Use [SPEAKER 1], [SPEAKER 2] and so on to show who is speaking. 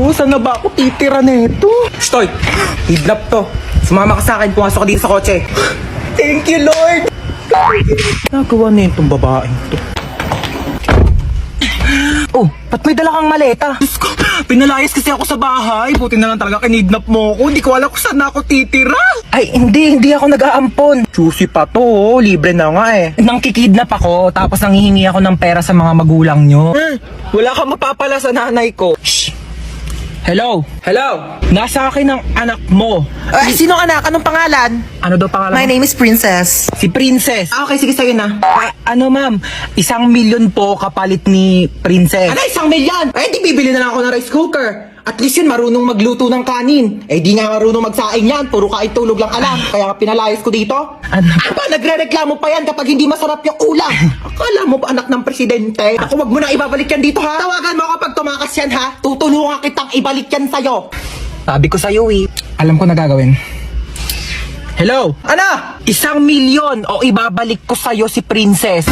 [SPEAKER 1] to? Saan na ba ako titira nito? Stoy! Kidnap to. Sumama ka sa akin, pumasok ka dito sa kotse. Thank you, Lord! Nagawa na itong babaeng to. Oh, ba't may dala kang maleta? Diyos ko, pinalayas kasi ako sa bahay. Buti na lang talaga kinidnap mo ko. Hindi ko alam kung saan ako titira. Ay, hindi ako nag-aampon. Juicy pa to, oh. Libre na nga eh. Nang kikidnap ako, tapos nanghihingi ako ng pera sa mga magulang nyo. Wala kang mapapala sa nanay ko. Shh! Hello? Hello? Nasa akin ang anak mo.
[SPEAKER 2] Ay, sino anak? Anong pangalan?
[SPEAKER 1] Ano daw pangalan
[SPEAKER 2] My
[SPEAKER 1] mo?
[SPEAKER 2] name is Princess.
[SPEAKER 1] Si Princess. Okay, sige sa'yo na. Ano ma'am, 1,000,000 po kapalit ni Princess. Ano, 1,000,000? Eh, di bibili na lang ako ng rice cooker. At least yun, marunong magluto ng kanin. Eh, di nga marunong magsaing yan. Puro kain tulog lang alam. Kaya nga pinalayas ko dito.
[SPEAKER 2] Ano?
[SPEAKER 1] Aba, nagre-reklamo pa yan kapag hindi masarap yung ulam. Akala mo ba anak ng presidente? Ako, wag mo na ibabalik yan dito ha. Tawagan mo ako pag tumakas yan ha. Tutulungan kitang ibalik yan sa'yo. Sabi ko sa'yo eh. Alam ko na gagawin. Hello? Ano? 1,000,000 o ibabalik ko sa'yo si Princess.